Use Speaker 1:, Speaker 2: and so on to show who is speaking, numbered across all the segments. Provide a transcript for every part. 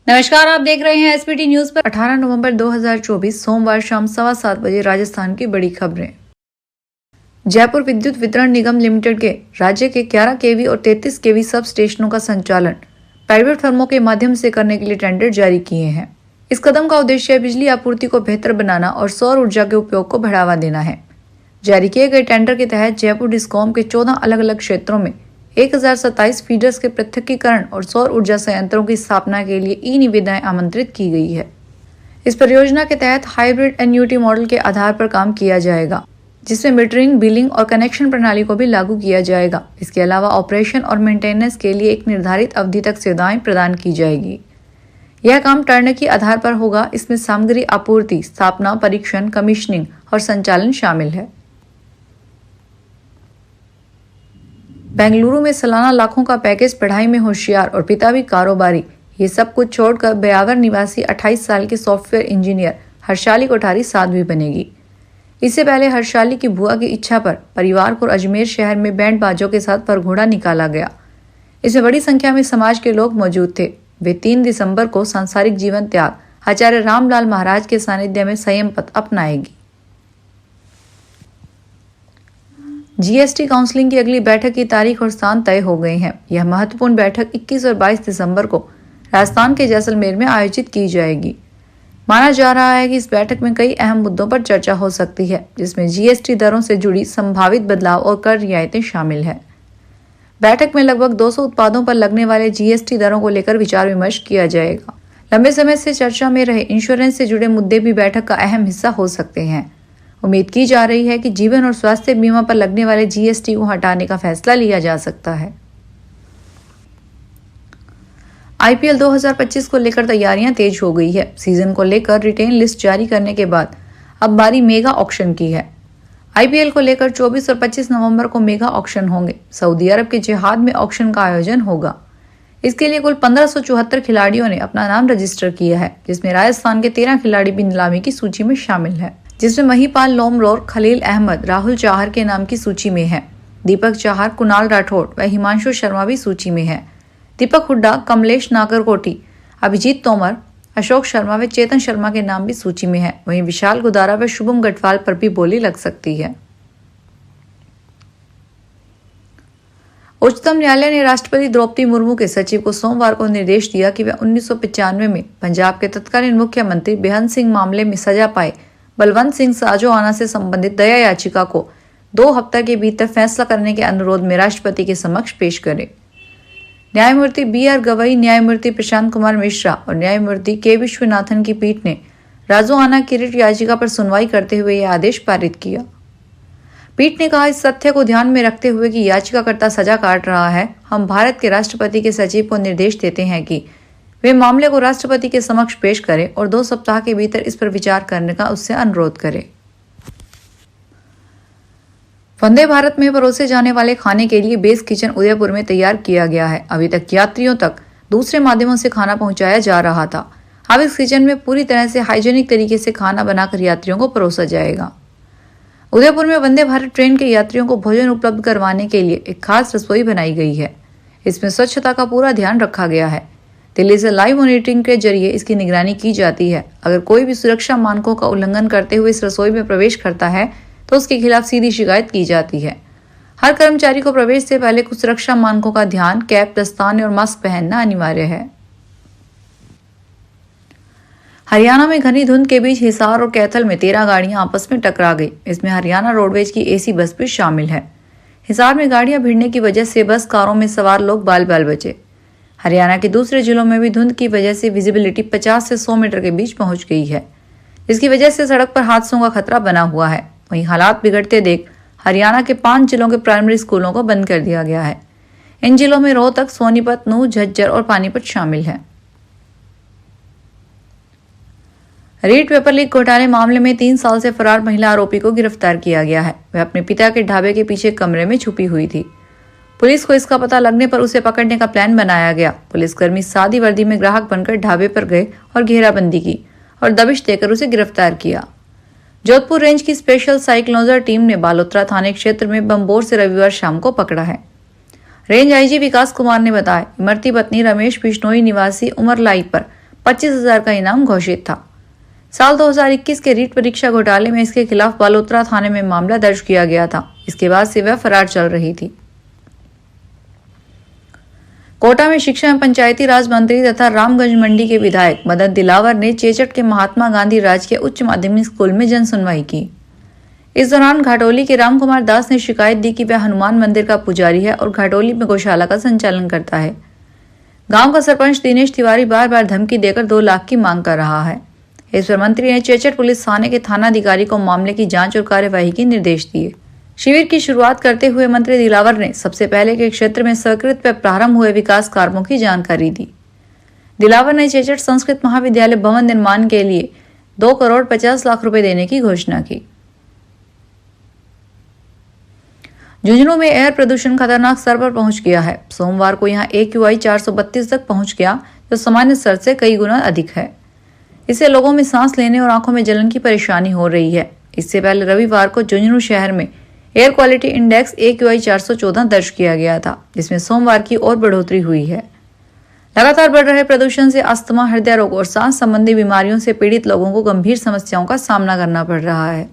Speaker 1: नमस्कार, आप देख रहे हैं एसपीटी न्यूज पर। 18 नवंबर 2024 सोमवार शाम 7:15 बजे राजस्थान की बड़ी खबरें। जयपुर विद्युत वितरण निगम लिमिटेड के राज्य के 11 केवी और 33 केवी सब स्टेशनों का संचालन प्राइवेट फर्मों के माध्यम से करने के लिए टेंडर जारी किए हैं। इस कदम का उद्देश्य बिजली आपूर्ति को बेहतर बनाना और सौर ऊर्जा के उपयोग को बढ़ावा देना है। जारी किए गए टेंडर के तहत जयपुर डिस्कॉम के 14 अलग अलग क्षेत्रों में 1027 फीडर्स के पृथक्कीकरण और सौर ऊर्जा संयंत्रों की स्थापना के लिए ई निविदाएं आमंत्रित की गई है। इस परियोजना के तहत हाइब्रिड एन्युटी मॉडल के आधार पर काम किया जाएगा, जिसमें मीटरिंग, बिलिंग और कनेक्शन प्रणाली को भी लागू किया जाएगा। इसके अलावा ऑपरेशन और मेंटेनेंस के लिए एक निर्धारित अवधि तक सेवाएं प्रदान की जाएगी। यह काम टर्न के आधार पर होगा। इसमें सामग्री आपूर्ति, स्थापना, परीक्षण, कमीशनिंग और संचालन शामिल है। बेंगलुरु में सालाना लाखों का पैकेज, पढ़ाई में होशियार और पिता भी कारोबारी, ये सब कुछ छोड़कर ब्यावर निवासी 28 साल के सॉफ्टवेयर इंजीनियर हर्षाली कोठारी साध्वी बनेगी। इससे पहले हर्षाली की बुआ की इच्छा पर परिवार को अजमेर शहर में बैंड बाजों के साथ परघोड़ा निकाला गया। इसमें बड़ी संख्या में समाज के लोग मौजूद थे। वे 3 दिसंबर को सांसारिक जीवन त्याग आचार्य रामलाल महाराज के सानिध्य में संयम पथ अपनाएगी। जीएसटी काउंसिलिंग की अगली बैठक की तारीख और स्थान तय हो गए हैं। यह महत्वपूर्ण बैठक 21 और 22 दिसंबर को राजस्थान के जैसलमेर में आयोजित की जाएगी। माना जा रहा है कि इस बैठक में कई अहम मुद्दों पर चर्चा हो सकती है, जिसमें जीएसटी दरों से जुड़ी संभावित बदलाव और कर रियायतें शामिल है। बैठक में लगभग 200 उत्पादों पर लगने वाले जीएसटी दरों को लेकर विचार विमर्श किया जाएगा। लंबे समय से चर्चा में रहे इंश्योरेंस से जुड़े मुद्दे भी बैठक का अहम हिस्सा हो सकते हैं। उम्मीद की जा रही है कि जीवन और स्वास्थ्य बीमा पर लगने वाले जीएसटी को हटाने का फैसला लिया जा सकता है। आईपीएल 2025 को लेकर तैयारियां तेज हो गई है। सीजन को लेकर रिटेन लिस्ट जारी करने के बाद अब बारी मेगा ऑक्शन की है। आईपीएल को लेकर 24 और 25 नवंबर को मेगा ऑक्शन होंगे। सऊदी अरब के जिहाद में ऑक्शन का आयोजन होगा। इसके लिए कुल 1574 खिलाड़ियों ने अपना नाम रजिस्टर किया है, जिसमें राजस्थान के 13 खिलाड़ी भी नीलामी की सूची में शामिल है, जिसमें महिपाल लोमरोर, खलील अहमद, राहुल चाहर के नाम की सूची में है। दीपक चाहर, कुणाल राठौड़ व हिमांशु शर्मा भी सूची में है। दीपक हुड्डा, कमलेश नागरकोटी, अभिजीत तोमर, अशोक शर्मा व चेतन शर्मा के नाम भी सूची में है। वहीं विशाल गुदारा व शुभम गढ़वाल पर भी बोली लग सकती है। उच्चतम न्यायालय ने राष्ट्रपति द्रौपदी मुर्मू के सचिव को सोमवार को निर्देश दिया कि वह 1995 में पंजाब के तत्कालीन मुख्यमंत्री बेअंत सिंह मामले में सजा पाए बलवंत सिंह साजोआना से संबंधित दया याचिका को 2 हफ्ते के भीतर फैसला करने के अनुरोध में राष्ट्रपति के समक्ष पेश करे। न्यायमूर्ति BR गवई, न्यायमूर्ति प्रशांत कुमार मिश्रा और न्यायमूर्ति के विश्वनाथन की पीठ ने राजोआना की रिट याचिका पर सुनवाई करते हुए यह आदेश पारित किया। पीठ ने कहा, इस तथ्य को ध्यान में रखते हुए कि याचिकाकर्ता सजा काट रहा है, हम भारत के राष्ट्रपति के सचिव को निर्देश देते हैं कि वे मामले को राष्ट्रपति के समक्ष पेश करें और 2 सप्ताह के भीतर इस पर विचार करने का उससे अनुरोध करें। वंदे भारत में परोसे जाने वाले खाने के लिए बेस किचन उदयपुर में तैयार किया गया है। अभी तक यात्रियों तक दूसरे माध्यमों से खाना पहुंचाया जा रहा था। अब इस किचन में पूरी तरह से हाइजीनिक तरीके से खाना बनाकर यात्रियों को परोसा जाएगा। उदयपुर में वंदे भारत ट्रेन के यात्रियों को भोजन उपलब्ध करवाने के लिए एक खास रसोई बनाई गई है। इसमें स्वच्छता का पूरा ध्यान रखा गया है। दिल्ली से लाइव मॉनिटरिंग के जरिए इसकी निगरानी की जाती है। अगर कोई भी सुरक्षा मानकों का उल्लंघन करते हुए इस रसोई में प्रवेश करता है तो उसके खिलाफ सीधी शिकायत की जाती है। हर कर्मचारी को प्रवेश से पहले कुछ सुरक्षा मानकों का ध्यान, कैप, दस्ताने और मास्क पहनना अनिवार्य है। हरियाणा में घनी धुंध के बीच हिसार और कैथल में 13 गाड़ियां आपस में टकरा गई। इसमें हरियाणा रोडवेज की एसी बस भी शामिल है। हिसार में गाड़ियां भिड़ने की वजह से बस, कारों में सवार लोग बाल बाल बचे। हरियाणा के दूसरे जिलों में भी धुंध की वजह से विजिबिलिटी 50 से 100 मीटर के बीच पहुंच गई है। इसकी वजह से सड़क पर हादसों का खतरा बना हुआ है। वहीं हालात बिगड़ते देख हरियाणा के 5 जिलों के प्राइमरी स्कूलों को बंद कर दिया गया है। इन जिलों में रोहतक, सोनीपत, नूंह, झज्जर और पानीपत शामिल है। रीट पेपर लीक घोटाले मामले में 3 साल से फरार महिला आरोपी को गिरफ्तार किया गया है। वह अपने पिता के ढाबे के पीछे कमरे में छुपी हुई थी। पुलिस को इसका पता लगने पर उसे पकड़ने का प्लान बनाया गया। पुलिसकर्मी सादी वर्दी में ग्राहक बनकर ढाबे पर गए और घेराबंदी की और दबिश देकर उसे गिरफ्तार किया। जोधपुर रेंज की स्पेशल साइक्लोजर टीम ने बालोतरा थाने क्षेत्र में बम्बोर से रविवार शाम को पकड़ा है। रेंज आईजी विकास कुमार ने बताया, इमरती पत्नी रमेश बिश्नोई निवासी उमरलाई पर 25,000 का इनाम घोषित था। साल 2021 के रीट परीक्षा घोटाले में इसके खिलाफ बालोतरा थाने में मामला दर्ज किया गया था। इसके बाद से वह फरार चल रही थी। कोटा में शिक्षा एवं पंचायती राज मंत्री तथा रामगंज मंडी के विधायक मदन दिलावर ने चेचट के महात्मा गांधी राजकीय उच्च माध्यमिक स्कूल में जन सुनवाई की। इस दौरान घाटोली के राम कुमार दास ने शिकायत दी कि वह हनुमान मंदिर का पुजारी है और घाटोली में गौशाला का संचालन करता है। गांव का सरपंच दिनेश तिवारी बार बार धमकी देकर 2 लाख की मांग कर रहा है। इस पर मंत्री ने चेचट पुलिस थाने के थानाधिकारी को मामले की जांच और कार्यवाही के निर्देश दिए। शिविर की शुरुआत करते हुए मंत्री दिलावर ने सबसे पहले के क्षेत्र में स्वीकृत व प्रारंभ हुए विकास कार्यों की जानकारी दी। दिलावर ने चेचट संस्कृत महाविद्यालय भवन निर्माण के लिए 2 करोड़ 50 लाख रुपए देने की घोषणा की। झुंझुनू में एयर प्रदूषण खतरनाक स्तर पर पहुंच गया है। सोमवार को यहां AQI 432 तक पहुंच गया, जो सामान्य स्तर से कई गुना अधिक है। इससे लोगों में सांस लेने और आंखों में जलन की परेशानी हो रही है। इससे पहले रविवार को झुंझुनू शहर में एयर क्वालिटी इंडेक्स AQI 414 दर्ज किया गया था, जिसमें सोमवार की और बढ़ोतरी हुई है। लगातार बढ़ रहे प्रदूषण से अस्थमा, हृदय रोग और सांस संबंधी बीमारियों से पीड़ित लोगों को गंभीर समस्याओं का सामना करना पड़ रहा है।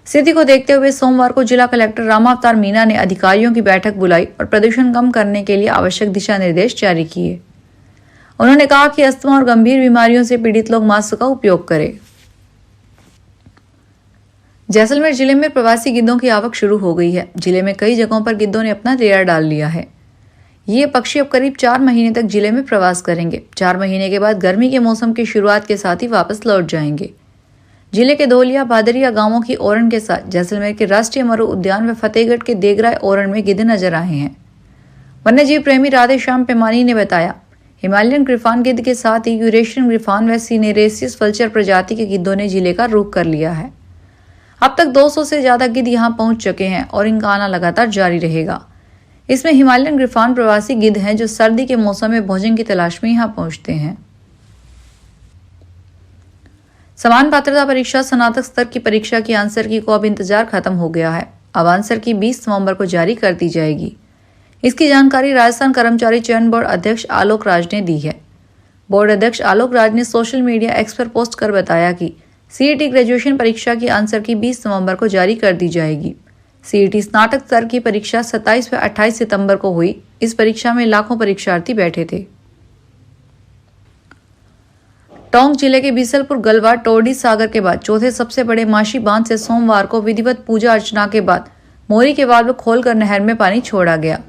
Speaker 1: स्थिति को देखते हुए सोमवार को जिला कलेक्टर रामावतार मीना ने अधिकारियों की बैठक बुलाई और प्रदूषण कम करने के लिए आवश्यक दिशा निर्देश जारी किए। उन्होंने कहा कि अस्थमा और गंभीर बीमारियों से पीड़ित लोग मास्क का उपयोग करें। जैसलमेर जिले में प्रवासी गिद्धों की आवक शुरू हो गई है। जिले में कई जगहों पर गिद्धों ने अपना डेरा डाल लिया है। ये पक्षी अब करीब 4 महीने तक जिले में प्रवास करेंगे। 4 महीने के बाद गर्मी के मौसम की शुरुआत के साथ ही वापस लौट जाएंगे। जिले के धोलिया, बादरिया गांवों की ओरण के साथ जैसलमेर के राष्ट्रीय मरु उद्यान व फतेहगढ़ के देगराय ओरण में गिद्ध नजर आए हैं। वन्यजीव प्रेमी राधेश्याम पेमानी ने बताया, हिमालयन ग्रिफॉन गिद्ध के साथ ही यूरेशियन ग्रिफॉन व सिनेरेसिस वल्चर प्रजाति के गिद्धों ने जिले का रुख कर लिया है। अब तक 200 से ज्यादा गिद्ध यहां पहुंच चुके हैं और इनका आना लगातार जारी रहेगा। इसमें हिमालयन ग्रिफॉन प्रवासी गिद्ध हैं जो सर्दी के मौसम में भोजन की तलाश में यहां पहुंचते हैं। समान पात्रता परीक्षा स्नातक स्तर की परीक्षा की आंसर की को अब इंतजार खत्म हो गया है। अब आंसर की 20 नवंबर को जारी कर दी जाएगी। इसकी जानकारी राजस्थान कर्मचारी चयन बोर्ड अध्यक्ष आलोक राज ने दी है। बोर्ड अध्यक्ष आलोक राज ने सोशल मीडिया एक्स पर पोस्ट कर बताया कि CET ग्रेजुएशन परीक्षा की आंसर की 20 नवंबर को जारी कर दी जाएगी। CET स्नातक स्तर की परीक्षा 27 व 28 सितंबर को हुई। इस परीक्षा में लाखों परीक्षार्थी बैठे थे। टोंक जिले के बीसलपुर गलवा टोरडी सागर के बाद चौथे सबसे बड़े माशी बांध से सोमवार को विधिवत पूजा अर्चना के बाद मोरी के वाल्व खोलकर नहर में पानी छोड़ा गया।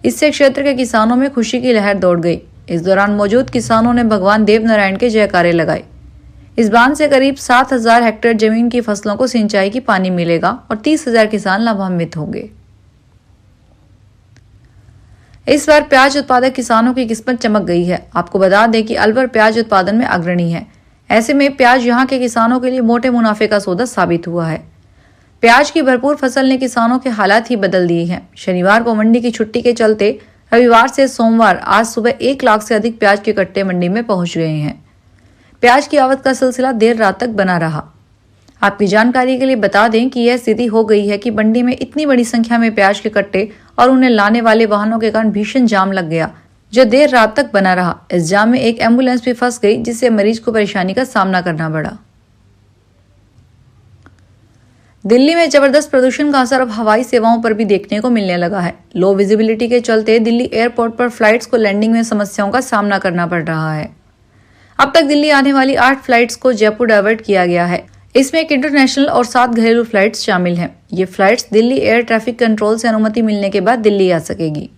Speaker 1: इससे क्षेत्र के किसानों में खुशी की लहर दौड़ गई। इस दौरान मौजूद किसानों ने भगवान देव नारायण के जयकारे लगाए। इस बांध से करीब 7,000 हेक्टेयर जमीन की फसलों को सिंचाई की पानी मिलेगा और 30,000 किसान लाभान्वित होंगे। इस बार प्याज उत्पादक किसानों की किस्मत चमक गई है। आपको बता दें कि अलवर प्याज उत्पादन में अग्रणी है। ऐसे में प्याज यहां के किसानों के लिए मोटे मुनाफे का सौदा साबित हुआ है। प्याज की भरपूर फसल ने किसानों के हालात ही बदल दिए हैं। शनिवार को मंडी की छुट्टी के चलते रविवार से सोमवार आज सुबह 1 लाख से अधिक प्याज के कट्टे मंडी में पहुंच गए हैं। प्याज की आवक का सिलसिला देर रात तक बना रहा। आपकी जानकारी के लिए बता दें कि यह स्थिति हो गई है कि मंडी में इतनी बड़ी संख्या में प्याज के कट्टे और उन्हें लाने वाले वाहनों के कारण भीषण जाम लग गया, जो देर रात तक बना रहा। इस जाम में एक एम्बुलेंस भी फंस गई, जिससे मरीज को परेशानी का सामना करना पड़ा। दिल्ली में जबरदस्त प्रदूषण का असर अब हवाई सेवाओं पर भी देखने को मिलने लगा है। लो विजिबिलिटी के चलते दिल्ली एयरपोर्ट पर फ्लाइट्स को लैंडिंग में समस्याओं का सामना करना पड़ रहा है। अब तक दिल्ली आने वाली 8 फ्लाइट्स को जयपुर डाइवर्ट किया गया है। इसमें एक इंटरनेशनल और 7 घरेलू फ्लाइट्स शामिल हैं। ये flights Delhi air traffic control से अनुमति मिलने के बाद दिल्ली आ सकेगी।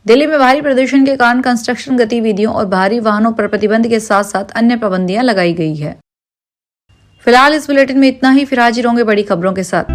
Speaker 1: दिल्ली में भारी प्रदूषण के कारण कंस्ट्रक्शन गतिविधियों और भारी वाहनों पर प्रतिबंध के साथ साथ अन्य पाबंदियां लगाई गई है। फिलहाल इस बुलेटिन में इतना ही। फिर हाजिर होंगे बड़ी खबरों के साथ।